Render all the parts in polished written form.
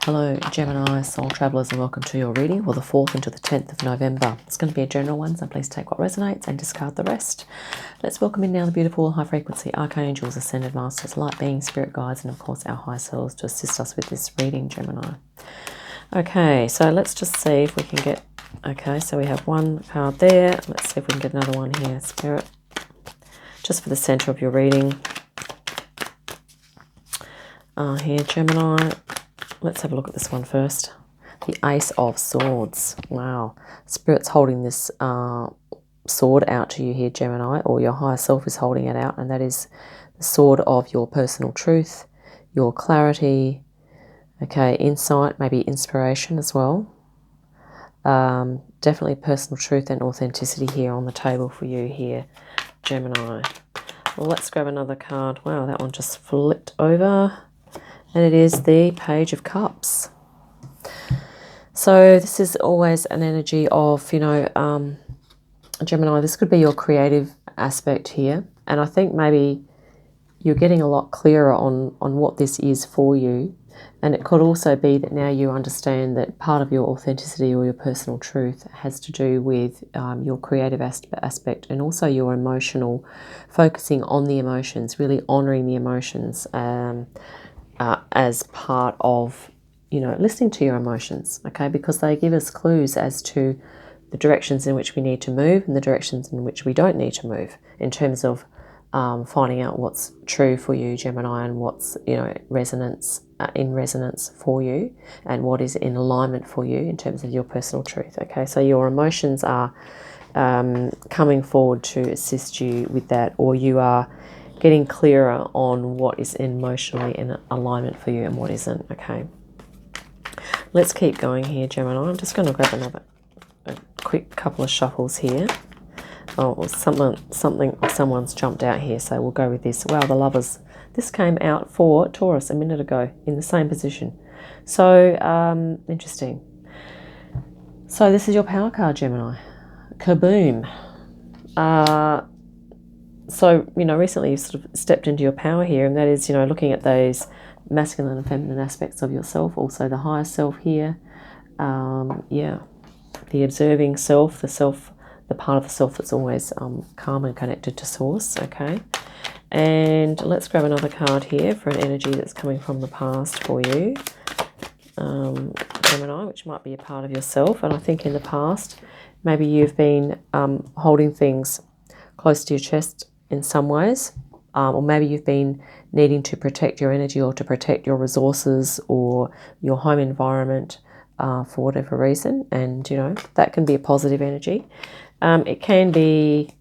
Hello Gemini, Soul Travellers, and welcome to your reading for the 4th into the 10th of November. It's going to be a general one, so please take what resonates and discard the rest. Let's welcome in now the beautiful high frequency archangels, ascended masters, light beings, spirit guides, and of course our high selves to assist us with this reading, Gemini. Okay, so let's just see if we can get... Okay, so we have one card there. Let's see if we can get another one here, Spirit. Just for the center of your reading. Here, Gemini. Let's have a look at this one first. The Ace of Swords. Wow. Spirit's holding this sword out to you here, Gemini, or your higher self is holding it out, and that is the sword of your personal truth, your clarity, okay, insight, maybe inspiration as well. Definitely personal truth and authenticity here on the table for you here, Gemini. Well, let's grab another card. Wow, that one just flipped over. And it is the Page of Cups. So this is always an energy of, Gemini, this could be your creative aspect here. And I think maybe you're getting a lot clearer on what this is for you. And it could also be that now you understand that part of your authenticity or your personal truth has to do with your creative aspect and also your emotional, focusing on the emotions, really honouring the emotions. As part of, listening to your emotions, okay? Because they give us clues as to the directions in which we need to move and the directions in which we don't need to move in terms of finding out what's true for you, Gemini, and what's, in resonance for you and what is in alignment for you in terms of your personal truth, okay? So your emotions are coming forward to assist you with that, or you are getting clearer on what is emotionally in alignment for you and what isn't, okay? Let's keep going here, Gemini. I'm just going to grab a quick couple of shuffles here. Oh, someone's jumped out here, so we'll go with this. Wow, the Lovers. This came out for Taurus a minute ago in the same position. So, interesting. So this is your power card, Gemini. Kaboom. So, recently you've sort of stepped into your power here, and that is, looking at those masculine and feminine aspects of yourself, also the higher self here. The observing self, the part of the self that's always calm and connected to source, okay? And let's grab another card here for an energy that's coming from the past for you, Gemini, which might be a part of yourself. And I think in the past, maybe you've been holding things close to your chest in some ways, or maybe you've been needing to protect your energy or to protect your resources or your home environment for whatever reason, and that can be a positive energy. It can be,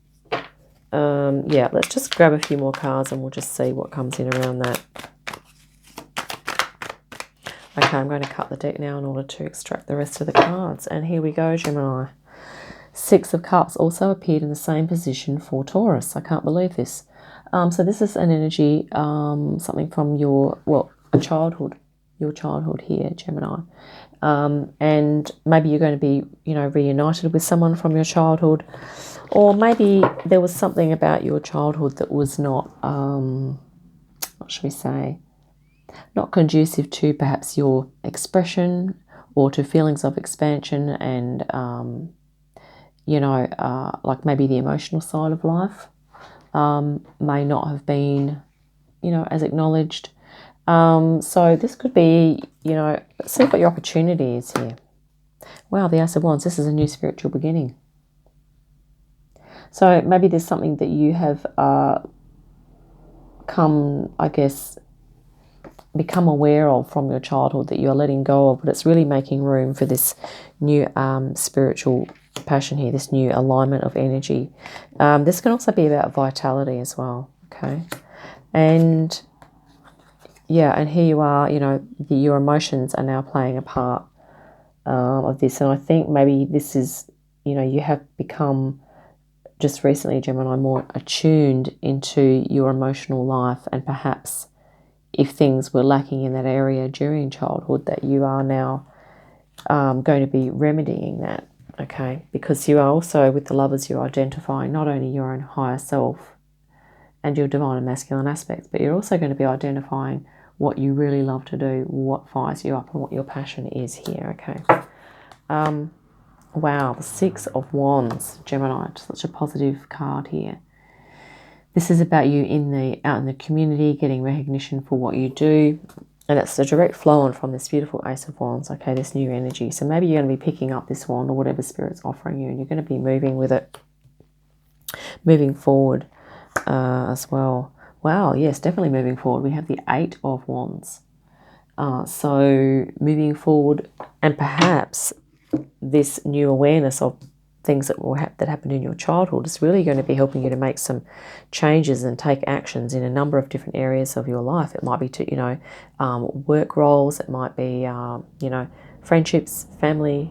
let's just grab a few more cards and we'll just see what comes in around that. Okay, I'm going to cut the deck now in order to extract the rest of the cards, and here we go, Gemini. Six of Cups also appeared in the same position for Taurus. I can't believe this. So this is an energy, something from your childhood here, Gemini. And maybe you're going to be, reunited with someone from your childhood, or maybe there was something about your childhood that was not, what should we say, not conducive to perhaps your expression or to feelings of expansion and, like maybe the emotional side of life may not have been, as acknowledged. So this could be, see what your opportunity is here. Wow, the Ace of Wands. This is a new spiritual beginning. So maybe there's something that you have become aware of from your childhood that you're letting go of, but it's really making room for this new spiritual passion here, this new alignment of energy. This can also be about vitality as well, okay? And and here you are, your emotions are now playing a part of this. And I think maybe this is, you have become just recently, Gemini, more attuned into your emotional life, and perhaps if things were lacking in that area during childhood, that you are now going to be remedying that, okay? Because you are also, with the Lovers, you're identifying not only your own higher self and your divine and masculine aspects, but you're also going to be identifying what you really love to do, what fires you up, and what your passion is here, okay? Wow, the Six of Wands, Gemini, such a positive card here. This is about you out in the community, getting recognition for what you do. And it's a direct flow on from this beautiful Ace of Wands, okay, this new energy. So maybe you're going to be picking up this wand or whatever Spirit's offering you, and you're going to be moving with it, moving forward as well. Wow, yes, definitely moving forward. We have the Eight of Wands. So moving forward, and perhaps this new awareness of things that happened in your childhood is really going to be helping you to make some changes and take actions in a number of different areas of your life. It might be to, work roles. It might be, friendships, family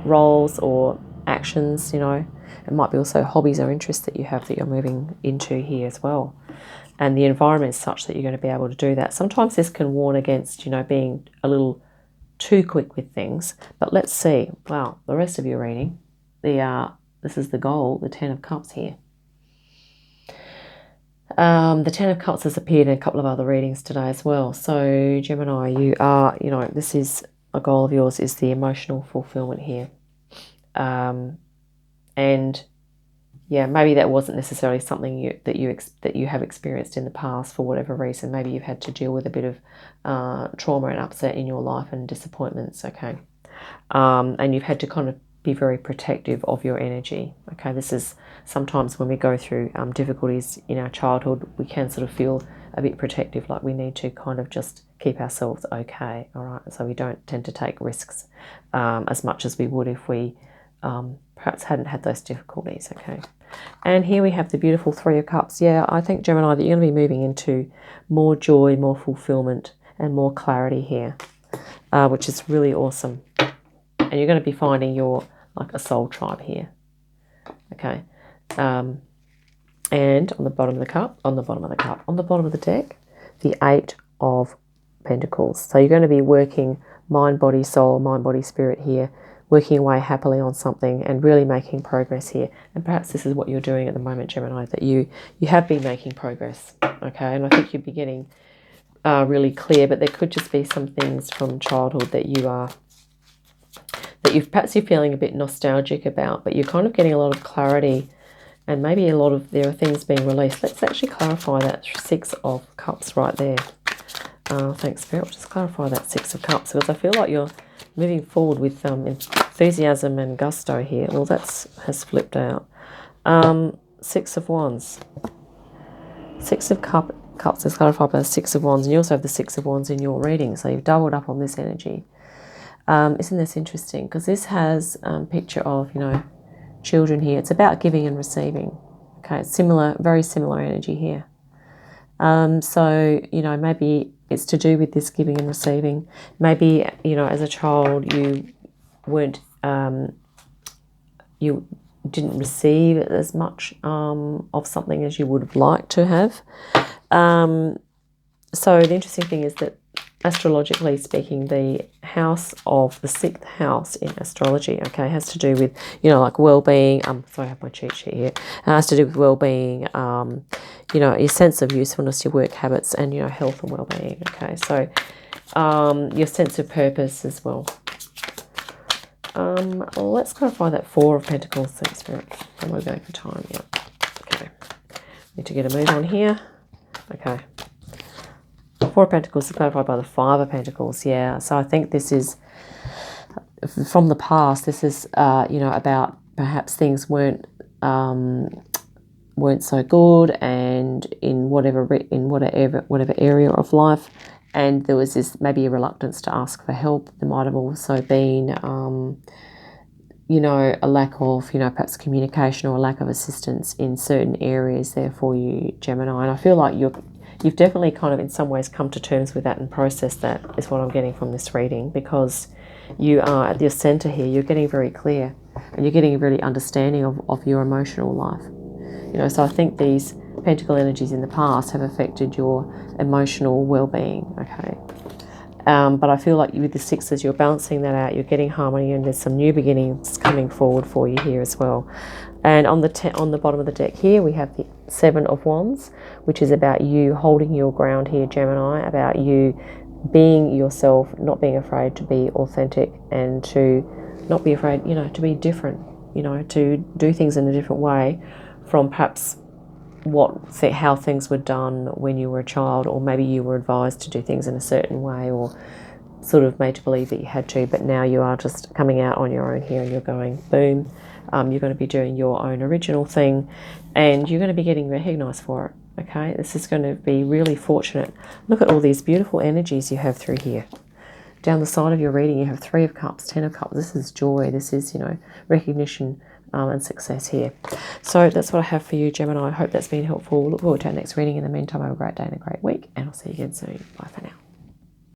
roles or actions, It might be also hobbies or interests that you have that you're moving into here as well. And the environment is such that you're going to be able to do that. Sometimes this can warn against, being a little too quick with things, but let's see. Wow, the rest of your reading, this is the goal, the Ten of Cups here. The Ten of Cups has appeared in a couple of other readings today as well. So Gemini, you are, this is a goal of yours, is the emotional fulfillment here. And yeah, maybe that wasn't necessarily something that you have experienced in the past for whatever reason. Maybe you've had to deal with a bit of trauma and upset in your life and disappointments, okay? And you've had to kind of be very protective of your energy, okay? This is sometimes when we go through difficulties in our childhood, we can sort of feel a bit protective, like we need to kind of just keep ourselves okay, all right? So we don't tend to take risks as much as we would if we perhaps hadn't had those difficulties, okay? And here we have the beautiful Three of Cups. Yeah, I think, Gemini, that you're going to be moving into more joy, more fulfillment, and more clarity here, which is really awesome. And you're going to be finding your, like, a soul tribe here, okay? And on the bottom of the deck, the Eight of Pentacles. So you're going to be working mind, body, soul, mind, body, spirit here, working away happily on something and really making progress here. And perhaps this is what you're doing at the moment, Gemini, that you have been making progress, okay? And I think you'll be getting really clear, but there could just be some things from childhood that perhaps you're feeling a bit nostalgic about, but you're kind of getting a lot of clarity, and maybe there are things being released. Let's actually clarify that Six of Cups right there. Thanks, Spirit. We'll just clarify that Six of Cups, because I feel like you're moving forward with enthusiasm and gusto here. Well, has flipped out. Six of Wands. Six of Cups is clarified by the Six of Wands, and you also have the Six of Wands in your reading, so you've doubled up on this energy. Isn't this interesting? Because this has a picture of, children here. It's about giving and receiving. Okay, it's very similar energy here. So, maybe it's to do with this giving and receiving. Maybe, as a child, you weren't, you didn't receive as much of something as you would have liked to have. So the interesting thing is that, astrologically speaking, the sixth house in astrology, okay, has to do with, like well-being. Sorry, I have my cheat sheet here. It has to do with well-being, your sense of usefulness, your work habits, and, health and well-being, okay? So your sense of purpose as well. Let's clarify that Four of Pentacles, thanks, Spirit. And we're going for time, yeah. Okay. Need to get a move on here. Okay. Four of Pentacles is clarified by the Five of Pentacles, yeah. So I think this is, from the past, this is, about perhaps things weren't so good, and in whatever area of life, and there was this maybe a reluctance to ask for help. There might have also been, a lack of, perhaps communication or a lack of assistance in certain areas there for you, Gemini. And I feel like you've definitely kind of in some ways come to terms with that and processed that, is what I'm getting from this reading, because you are at your center here. You're getting very clear, and you're getting a really understanding of your emotional life. So I think these pentacle energies in the past have affected your emotional well-being, okay? But I feel like with the sixes, you're balancing that out, you're getting harmony, and there's some new beginnings coming forward for you here as well. And on the bottom of the deck here, we have the Seven of Wands, which is about you holding your ground here, Gemini, about you being yourself, not being afraid to be authentic and to not be afraid, to be different, to do things in a different way from perhaps how things were done when you were a child, or maybe you were advised to do things in a certain way or sort of made to believe that you had to, but now you are just coming out on your own here and you're going boom. You're going to be doing your own original thing and you're going to be getting recognized for it. Okay, this is going to be really fortunate. Look at all these beautiful energies you have through here. Down the side of your reading, you have Three of Cups, Ten of Cups. This is joy. This is, recognition and success here. So that's what I have for you, Gemini. I hope that's been helpful. Look forward to our next reading. In the meantime, have a great day and a great week, and I'll see you again soon. Bye for now.